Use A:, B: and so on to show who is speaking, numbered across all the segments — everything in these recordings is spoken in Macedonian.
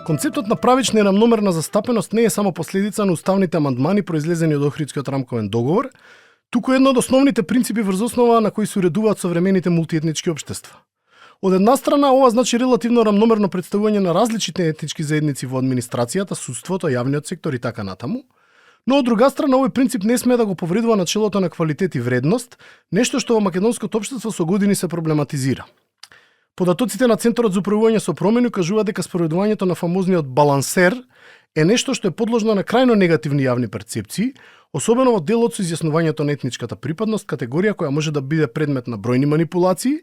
A: Концептот на правична и рамномерна застапеност не е само последица на уставните амандмани произлезени од Охридскиот рамковен договор, туку едно од основните принципи врз основа на кои се уредуваат современите мултиетнички општества. Од една страна, ова значи релативно рамномерно представување на различните етнички заедници во администрацијата, судството, јавниот сектор и така натаму, но од друга страна, овој принцип не смее да го повредува начелото на квалитет и вредност, нешто што во македонското општество со години се проблематизира. Податоците на Центарот за управување со промени кажуваат дека спроведувањето на фамозниот балансер е нешто што е подложно на крајно негативни јавни перцепции, особено во делот со изјаснувањето на етничката припадност, категорија која може да биде предмет на бројни манипулации,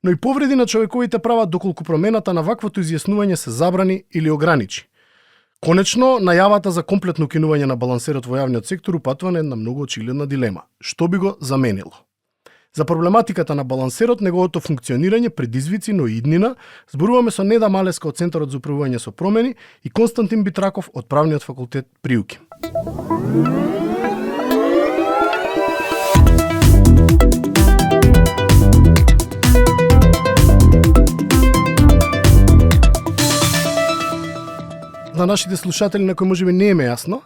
A: но и повреди на човековите права доколку промената на ваквото изјаснување се забрани или ограничи. Конечно, најавата за комплетно укинување на балансерот во јавниот сектор упатува на една многу очигледна дилема. Што би го заменило? За проблематиката на балансерот, неговото функционирање, предизвици, но и иднина, зборуваме со Неда Малеска од Центарот за управување со промени и Константин Битраков од Правниот факултет при УКИ. На нашите слушатели на кои можеби не е јасно,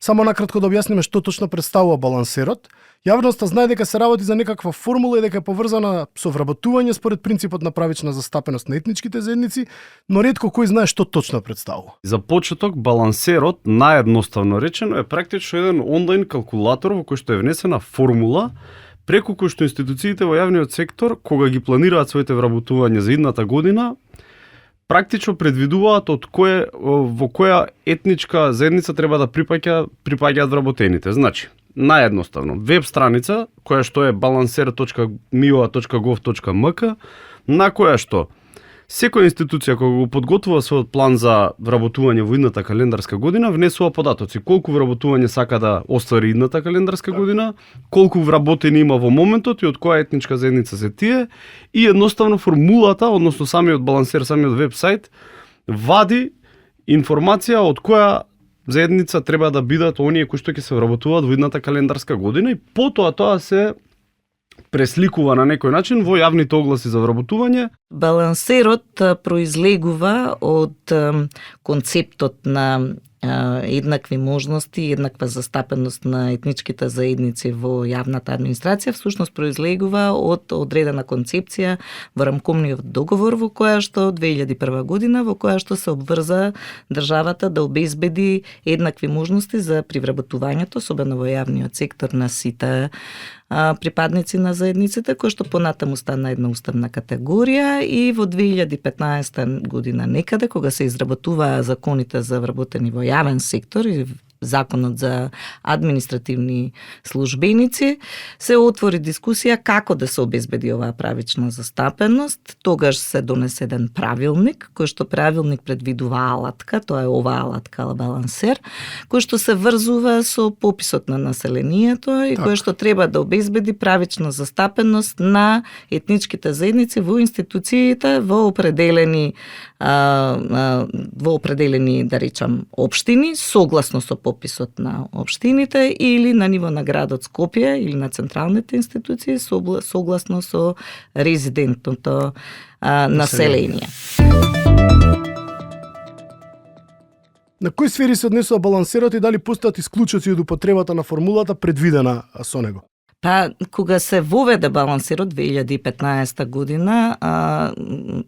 A: само накратко да објасниме што точно представува балансерот. Јавноста знае дека се работи за некаква формула и дека е поврзана со вработување според принципот на правична застапеност на етничките заедници, но ретко кој знае што точно представува.
B: За почеток, балансерот, наједноставно речено, е практично еден онлайн калкулатор во кој што е внесена формула преку кој што институциите во јавниот сектор, кога ги планираат своите вработувања за идната година, практично предвидуваат во која етничка заедница треба да припаѓаат вработените. Значи, наједноставно, веб страница која што е balancer.mioa.gov.mk, на која што секоја институција кога го подготвува својот план за вработување во идната календарска година, внесува податоци колку вработување сака да оствари идната календарска година, колку вработени има во моментот и од која етничка заедница се тие, и едноставно формулата, односно самиот балансер, самиот вебсайт, вади информација од која заедница треба да бидат оние кои што ќе се вработуваат во идната календарска година, и потоа тоа се пресликува на некој начин во јавните огласи за вработување.
C: Балансерот произлегува од концептот на еднакви можности и еднаква застапеност на етничките заедници во јавната администрација, всушност произлегува од одредена концепција во рамковниот договор во која што 2001 година, во која што се обврза државата да обезбеди еднакви можности за привработувањето, особено во јавниот сектор, на сите припадници на заедниците, кој што понатаму стана една уставна категорија, и во 2015 година некаде, кога се изработуваа законите за вработени во јавен сектор и законот за административни службеници, се отвори дискусија како да се обезбеди оваа правична застапеност. Тогаш се донесе еден правилник, кој што правилник предвидува алатка, тоа е оваа алатка, балансер, кој што се врзува со пописот на населението и кој што треба да обезбеди правична застапеност на етничките заедници во институциите во определени да речам општини, согласно со пописот на општините, или на ниво на градот Скопје или на централните институции согласно со резидентното население.
A: На кои сфери се однесува балансерот и дали постојат исклучоци од употребата на формулата предвидена со него?
C: Па, кога се воведе балансерот 2015 година,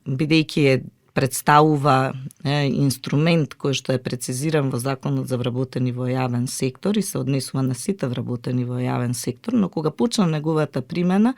C: бидејќи представува инструмент кој што е прецизиран во Законот за вработени во јавен сектор и се однесува на сите вработени во јавен сектор, но кога почна неговата примена,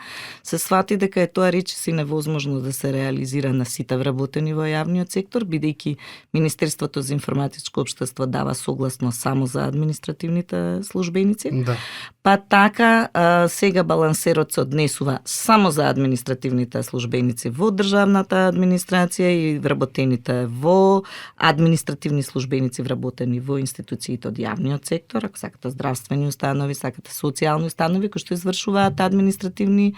C: се свати дека е тоа речиси невозможно да се реализира на сите вработени во јавниот сектор, бидејќи Министерството за информатичко општество дава согласно само за административните службеници.
A: Да.
C: Па така, сега балансерот се однесува само за административните службеници во државната администрација и вработените во административни службеници вработени во институциите од јавниот сектор, ако сакате здравствени установи, сакате социјални установи кои што извршуваат административни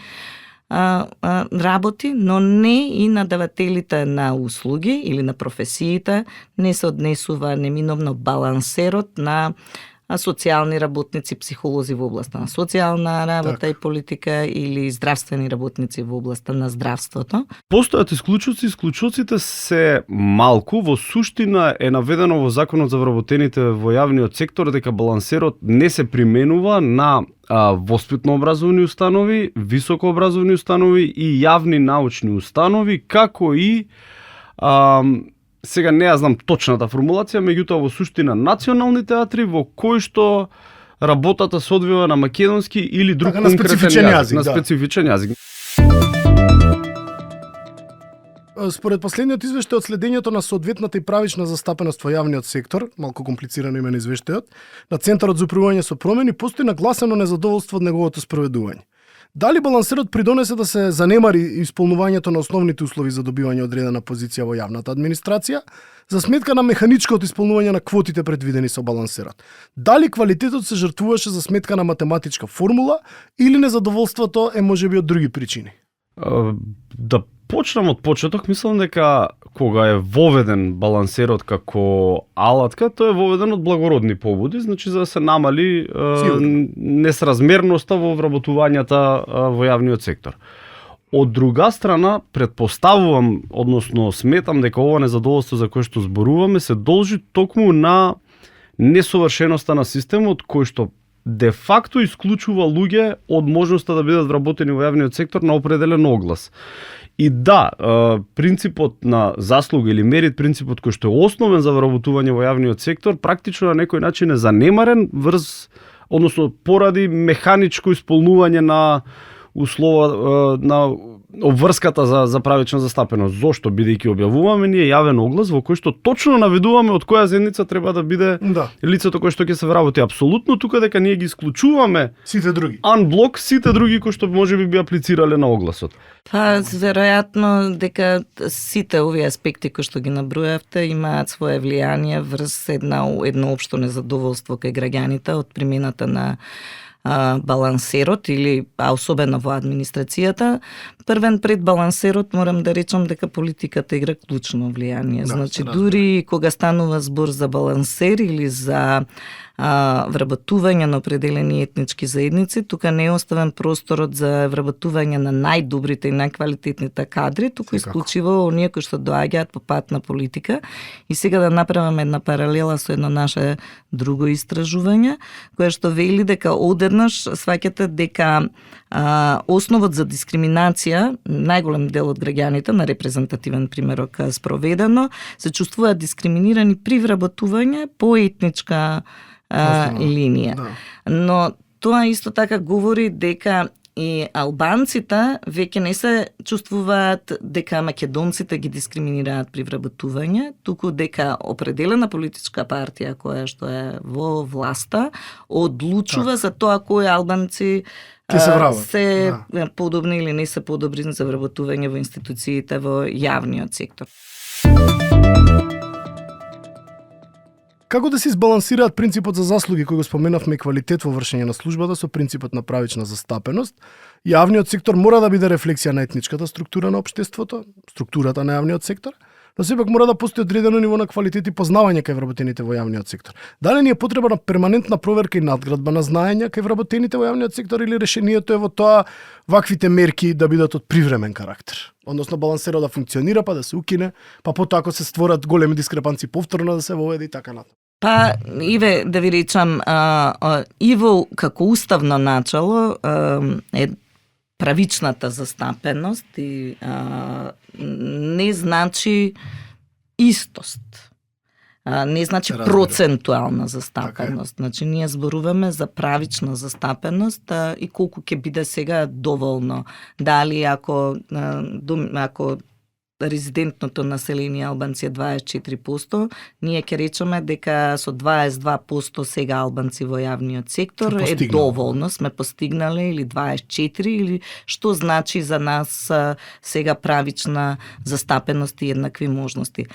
C: работи, но не и на давателите на услуги или на професиите, не се однесува неминовно балансерот на социјални работници, психолози во областа на социјална работа и политика или здравствени работници во областа на здравството.
B: Постојат исклучоци, исклучоците се малку, во суштина е наведено во Законот за вработените во јавниот сектор дека балансерот не се применува на воспитно образовни установи, високо образовни установи и јавни научни установи, како и сега не ја знам точната формулација, меѓутоа во суштина национални театри во кои што работата се одвива на македонски или друг
A: така,
B: конкретен јазик, на специфичен јазик.
A: Според последниот извештај од следењето на соодветната и правична застапеност во јавниот сектор, малку комплицирано име на извештајот, на Центарот за управување со промени постои нагласено незадоволство од неговото спроведување. Дали балансерот придонесе да се занемари исполнувањето на основните услови за добивање одредена позиција во јавната администрација, за сметка на механичкото исполнување на квотите предвидени со балансерот? Дали квалитетот се жртвуваше за сметка на математичка формула или незадоволството е можеби од други причини?
B: Да почнам од почеток, мислам дека кога е воведен балансерот како алатка, тој е воведен од благородни поводи, значи за да се намали несразмерноста во вработувањата во јавниот сектор. Од друга страна, предпоставувам, односно сметам дека ова незадоволство за кое што зборуваме се должи токму на несовршеноста на системот кој што де факто исклучува луѓе од можноста да бидат вработени во јавниот сектор на определен оглас. И да, принципот на заслуга или мерит, принципот кој што е основен за вработување во јавниот сектор, практично на некој начин е занемарен односно поради механичко исполнување на услова на обврската за правична застапеност. Зошто? Бидејќи објавуваме ние јавен оглас во кој што точно наведуваме од која заедница треба да биде лицето кое што ќе се вработи. Апсолутно тука дека ние ги исклучуваме
A: сите други.
B: Анблок сите други кои што можеби би аплицирале на огласот.
C: Па, веројатно дека сите овие аспекти кои што ги набројавте имаат свое влијание врз едно општо незадоволство кај граѓаните од примената на балансерот или особено во администрацијата. Првен пред балансерот морам да речам дека политиката игра клучно влијание. Значи дури кога станува збор за балансер или за вработување на определени етнички заедници, тука не е оставен просторот за вработување на најдобрите и најквалитетните кадри, туку исклучиво оние кои што доаѓаат по пат на политика. И сега да направиме една паралела со едно наше друго истражување, кое што вели дека одеднаш сваќате дека основот за дискриминација, најголем дел од граѓаните, на репрезентативен примерок спроведено, се чувствуваат дискриминирани при вработување по етничка линија. Но тоа исто така говори дека и албанците веќе не се чувствуваат дека македонците ги дискриминираат при вработување, туку дека определена политичка партија која што е во власта одлучува за тоа кои албанци се подобни или не се подобри за вработување во институциите во јавниот сектор.
A: Како да се избалансираат принципот за заслуги кој го споменавме и квалитет во вршење на службата со принципот на правична застапеност? Јавниот сектор мора да биде рефлексија на етничката структура на општеството, структурата на јавниот сектор, но сепак мора да постои одредено ниво на квалитет и познавање кај вработените во јавниот сектор. Дали ни е потребна перманентна проверка и надградба на знаења кај вработените во јавниот сектор или решението е во тоа ваквите мерки да бидат од привремен карактер? Односно балансерот да функционира, па да се укине, па потоа ако се створат големи дискрепанции повторно да се воведе и така натаму.
C: Па, Иве, да ви речам, Иво како уставно начало е правичната застапеност и не значи истост. Не значи процентуална застапеност. Значи, ние зборуваме за правична застапеност и колку ќе биде сега доволно. Дали ако резидентното население албанци е 24%, ние ќе речеме дека со 22% сега албанци во јавниот сектор е доволно, сме постигнале, или 24%, или што значи за нас сега правична застапеност и еднакви можности.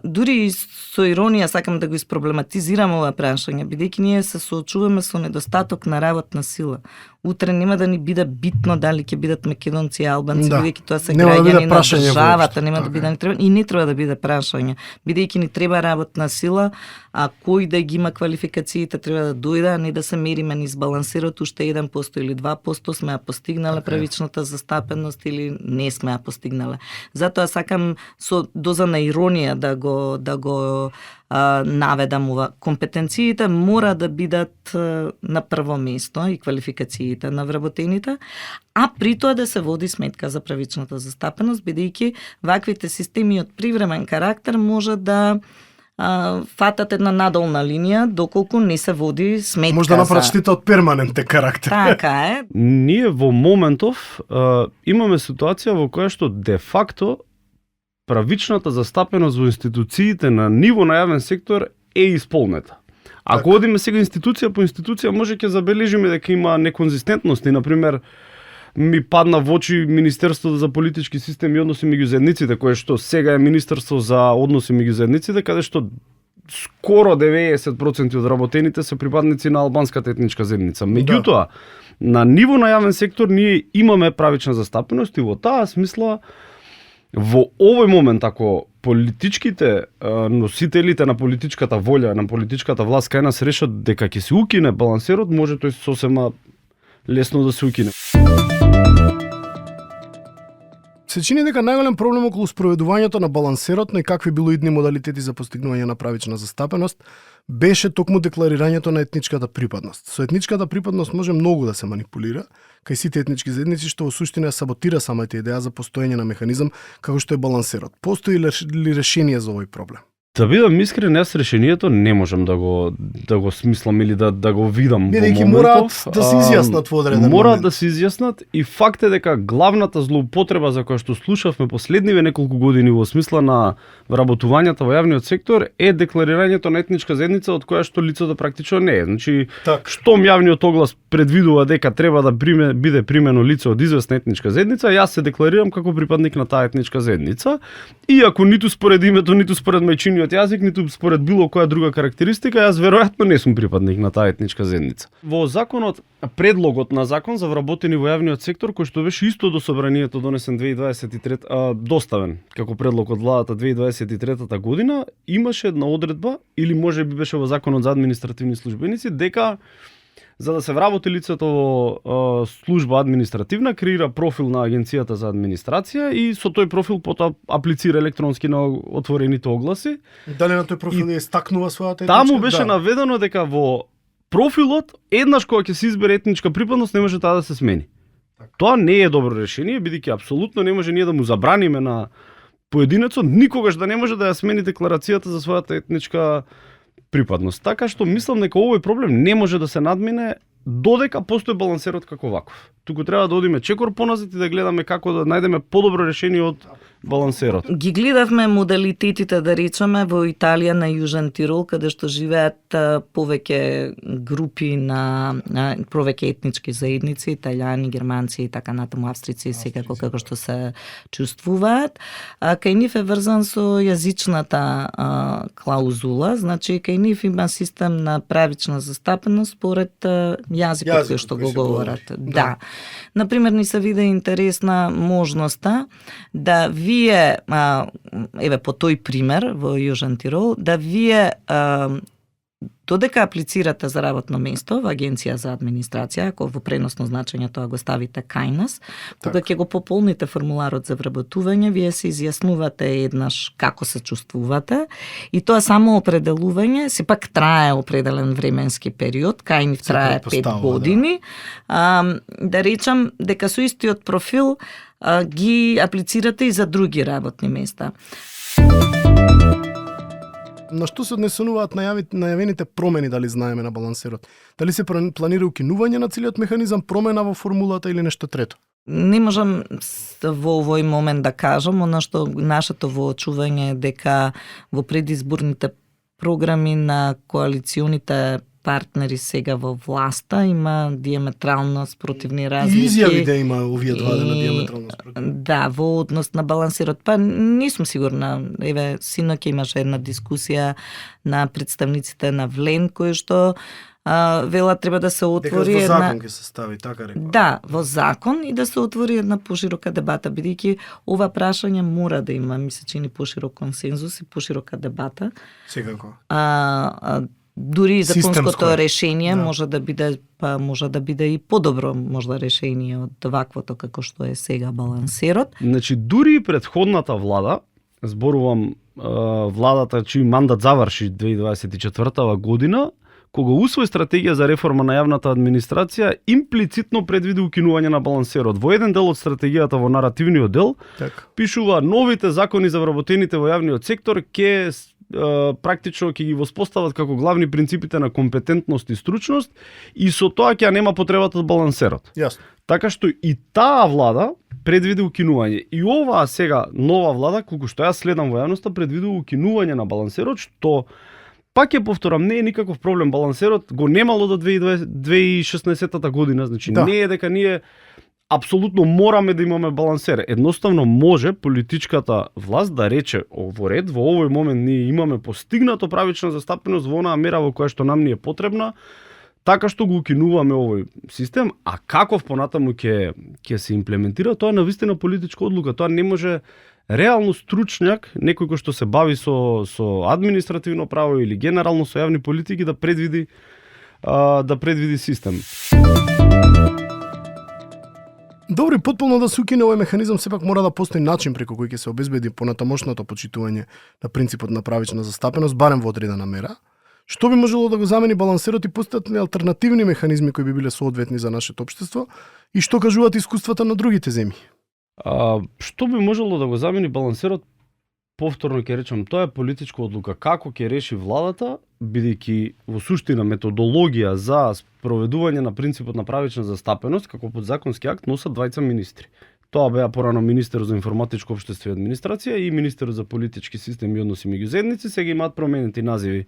C: Дури со иронија сакам да го испроблематизирам ова прашање, бидејќи ние се соочуваме со недостаток на работна сила. утре нема да ни биде битно дали ќе бидат македонци и албанци,
A: Да.
C: бидејќи тоа се
A: Нема да биде
C: граѓани на
A: прашање
C: државата,
A: воопшто.
C: нема да
A: Така
C: биде
A: е.
C: не треба и не треба да биде прашање, бидејќи ни треба работна сила, а кој да ги има квалификациите треба да дојде, а не да се мериме низ балансирот, уште 1% или 2% сме ја постигнале
A: Така е.
C: правичната застапеност или не сме ја постигнале. Затоа сакам со доза на иронија да го наведам ова. Компетенциите мора да бидат на прво место и квалификациите на вработените, а при тоа да се води сметка за правичната застапеност, бидејќи ваквите системи од привремен карактер може да фатат една надолна линија доколку не се води сметка
A: Може да направат
C: за...
A: штета од перманентен карактер.
C: Така е.
B: Ние во моментов имаме ситуација во која што де факто правичната застапеност во институциите на ниво на јавен сектор е исполнета. Ако одиме сега институција по институција, може ќе забележиме дека има неконзистентности. Например, ми падна во очи Министерството за политички системи и односи меѓу заедниците, кое што сега е Министерство за односи меѓу заедниците, каде што скоро 90% од работените се припадници на албанската етничка заедница. Меѓутоа, на ниво на јавен сектор ние имаме правична застапеност и во таа смисла во овој момент, ако политичките носителите на политичката волја, на политичката власт кај нас решат дека ќе се укине балансерот, може тој сосема лесно да се укине.
A: Се чини дека најголем проблем околу спроведувањето на балансерот, но и какви билоидни модалитети за постигнување на правична застапеност, беше токму декларирањето на етничката припадност. Со етничката припадност може многу да се манипулира, кај сите етнички заедници, што во суштина саботира самата идеја за постоење на механизам како што е балансерот. Постои ли решение за овој проблем?
B: Да бидам искрен, јас решението не можам да го смислам или да го видам во
A: Бидејќи
B: моментов.
A: мораат да се изјаснат во одреден
B: Мораат
A: момент.
B: да се изјаснат и факт е дека главната злоупотреба за која што слушавме последниве неколку години во смисла на вработувањата во јавниот сектор е декларирањето на етничка заедница од која што лицето практично не е. Значи,
A: Така.
B: штом јавниот оглас предвидува дека треба да биде примено лице од известна етничка заедница, јас се декларирам како припадник на таа етничка заедница, иако ниту според името, ниту според мајчиниот јазик, ниту според било која друга карактеристика, јас веројатно не сум припадник на таа етничка заедница. Во законот, предлогот на закон за вработени во јавниот сектор, кој што беше исто до собранието донесен 2023, доставен како предлог од владата 2023 година, имаше една одредба, или може би беше во законот за административни службеници, дека за да се вработи лицето во служба административна, креира профил на Агенцијата за администрација и со тој профил потоа аплицира електронски на отворените огласи.
A: Дали на тој профил ја истакнува својата етничка?
B: Таму беше наведено дека во профилот еднаш кога ќе се избере етничка припадност не може таа да се смени. Тоа не е добро решение, бидејќи апсолутно не може ние да му забраниме на поединецот никогаш да не може да ја смени декларацијата за својата етничка припадност. Така што мислам дека овој проблем не може да се надмине додека постои балансерот како ваков. Туку треба да одиме чекор поназад и да гледаме како да најдеме подобро решение од балансерот.
C: Ги гледавме модалитетите, да речеме, во Италија на Јужен Тирол, каде што живеат повеќе групи на повеќе етнички заедници, италијани, германци и така натаму, австрици, секако како што се чувствуваат. Кај нив е врзан со јазичната клаузула, значи кај нив има систем на правична застапеност според јазикот кој што го говорат. Да. Например, ни се виде интересна можноста да вие, еве по тој пример во Јужен Тирол, да вие додека аплицирате за работно место во Агенција за администрација, ако во преносно значење тоа го ставите кај нас, кога ќе го пополните формуларот за вработување, вие се изјаснувате еднаш како се чувствувате и тоа само определување сепак трае определен временски период, кај нив трае 5 години. Да речам дека со истиот профил ги аплицирате и за други работни места.
A: На што се однесуваат најавените промени, дали знаеме, на балансерот? Дали се планира укинување на целиот механизам, промена во формулата или нешто трето?
C: Не можам во овој момент да кажам, она што нашето воочување е дека во предизборните програми на коалиционите партнери сега во власта има диаметрално спротивни разлики.
A: И изјави да има овие два дена диаметрално спротивни.
C: Да, во однос на балансирот. Па не сум сигурна. Еве, синоќа имаше една дискусија на представниците на Влен, кои што велат треба да се отвори
A: Дека во
C: една...
A: закон ќе се стави, така рекла.
C: Да, во закон и да се отвори една поширока дебата, бидејќи ова прашање мора да има, ми се чини, поширок консензус и поширока дебата.
A: Секако.
C: Дури законското
A: Системско е.
C: решение
A: Да.
C: може да биде и подобро можда решение од ваквото како што е сега балансерот.
B: Значи, дури и предходната влада, зборувам владата чиј мандат заврши 2024 година, кога усвои стратегија за реформа на јавната администрација, имплицитно предвиди укинување на балансерот. Во еден дел од стратегијата, во наративниот дел,
A: Така.
B: пишува новите закони за вработените во јавниот сектор ќе практично ќе ги воспостават како главни принципите на компетентност и стручност и со тоа ќе нема потребата од балансерот.
A: Јасно.
B: Така што и таа влада предвиди укинување. И оваа сега нова влада, колку што јас следам во јавноста, предвиди укинување на балансерот, што пак ќе повторам, не е никаков проблем. Балансерот го немало до 2016 година, значи
A: Да.
B: не е дека ние апсолутно мораме да имаме балансер. Едноставно може политичката власт да рече во ред, во овој момент ние имаме постигнато правична застапеност во онаа мера во која што нам ни е потребна, така што го укинуваме овој систем, а каков понатаму ќе се имплементира, тоа е навистина политичка одлука. Тоа не може реално стручњак, некој кој што се бави со административно право или генерално со јавни политики да предвиди систем.
A: Добро, и потполно да се укине овој механизам, сепак мора да постои начин преку кој ќе се обезбеди понатамошното почитување на принципот на правична застапеност, барем во одредена мера. Што би можело да го замени балансерот и постојат ли алтернативни механизми кои би биле соодветни за нашето општество и што кажуваат искуствата на другите земји?
B: Што би можело да го замени балансерот? Повторно ќе речам, тоа е политичка одлука. Како ќе реши владата, бидејќи во суштина методологија за спроведување на принципот на правична застапеност како подзаконски акт носат двајца министри. Тоа беа порано министерот за информатичко општество и администрација и министерот за политички систем и односи меѓу заедници, сега имаат променети називи.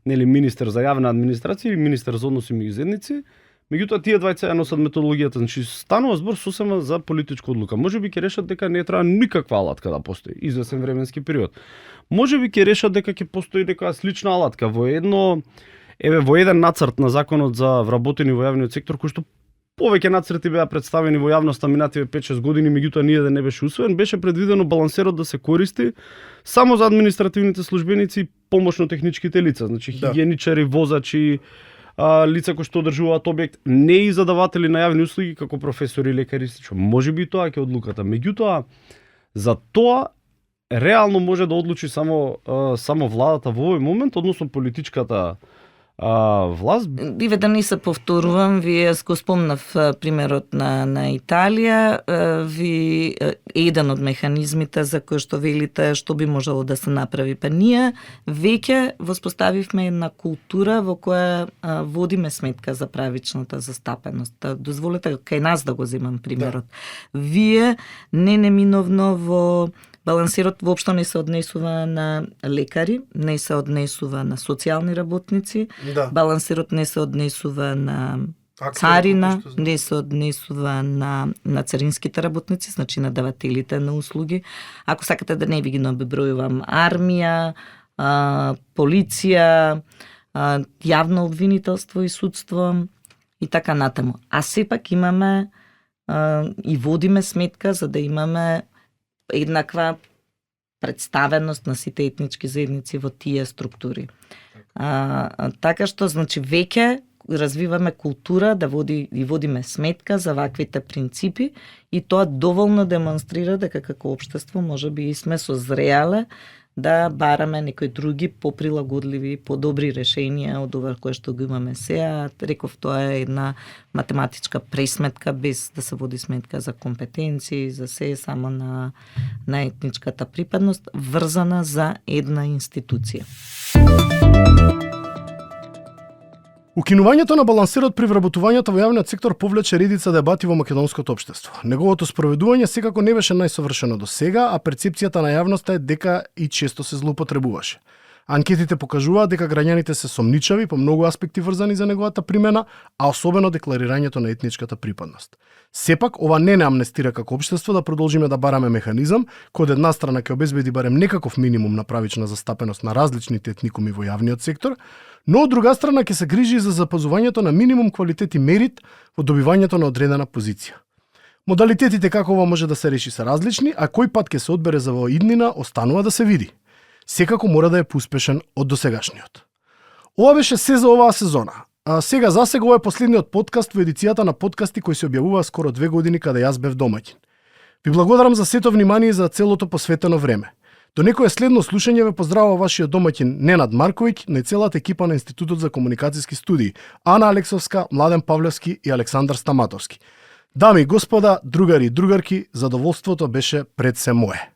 B: Нели, министер за јавна администрација и министер за односи меѓу заедници. Меѓутоа тие двајца ја носат методологијата, значи станува збор сосема за политичка одлука. Можеби ќе решат дека не треба никаква алатка да постои извесен временски период. Можеби ќе решат дека ќе постои некоја слична алатка во еден нацрт на законот за вработени во јавниот сектор кој што повеќе нацрти беа представени во јавноста минативе 5-6 години, меѓутоа ниеден не беше усвоен, беше предвидено балансерот да се користи само за административните службеници и помошно-техничките лица, значи хигиеничари, возачи, лица кои што одржуваат објект, не и задаватели на јавни услуги како професори, лекари, слично. Можеби тоа ќе одлуката. Меѓутоа, за тоа реално може да одлучи само владата во овој момент, односно политичката власт.
C: Иве да не се повторувам, вие го спомнав примерот на Италија, ви еден од механизмите за кој што велите што би можело да се направи. Па ние веќе воспоставивме една култура во која водиме сметка за правичната застапеност. Дозволете кај нас да го земам примерот. Вие неминовно во балансерот воопшто не се однесува на лекари, не се однесува на социјални работници, балансерот не се однесува на царина, не се однесува на царинските работници, значи на давателите на услуги. Ако сакате да не ви ги набројувам, армија, полиција, јавно обвинителство и судство и така натаму. А сепак имаме и водиме сметка за да имаме еднаква представеност на сите етнички заедници во тие структури. Така што, значи, веќе развиваме култура да водиме сметка за ваквите принципи и тоа доволно демонстрира дека како општество може би и сме созреале да бараме некои други поприлагодливи, подобри решенија од ова кое што го имаме сега. Реков, тоа е една математичка пресметка без да се води сметка за компетенции, за се само на етничката припадност, врзана за една институција.
A: Укинувањето на балансерот при вработувањето во јавниот сектор повлече редица дебати во македонското општество. Неговото спроведување секако не беше најсовршено до сега, а перцепцијата на јавноста е дека и често се злоупотребуваше. Анкетите покажуваат дека граѓаните се сомничави по многу аспекти врзани за неговата примена, а особено декларирањето на етничката припадност. Сепак, ова не амнестира како општество да продолжиме да бараме механизам кој од една страна ќе обезбеди барем некаков минимум на правична застапеност на различните етникуми во јавниот сектор, но од друга страна ќе се грижи за запазувањето на минимум квалитет и мерит во добивањето на одредена позиција. Модалитетите како ова може да се реши се различни, а кој пат ќе се одбере за во иднина останува да се види. Секако мора да е поуспешен од досегашниот. Ова беше се за оваа сезона. А сега ова е последниот подкаст во едицијата на подкасти кои се објавува скоро 2 години каде јас бев домаќин. Ви благодарам за сето внимание и за целото посветено време. До некое следно слушање ве поздравува вашиот домаќин Ненад Марковиќ, но и целата екипа на Институтот за комуникацијски студии, Ана Алексовска, Младен Павлевски и Александар Стаматовски. Дами и господа, другари и другарки, задоволството беше пред се мое.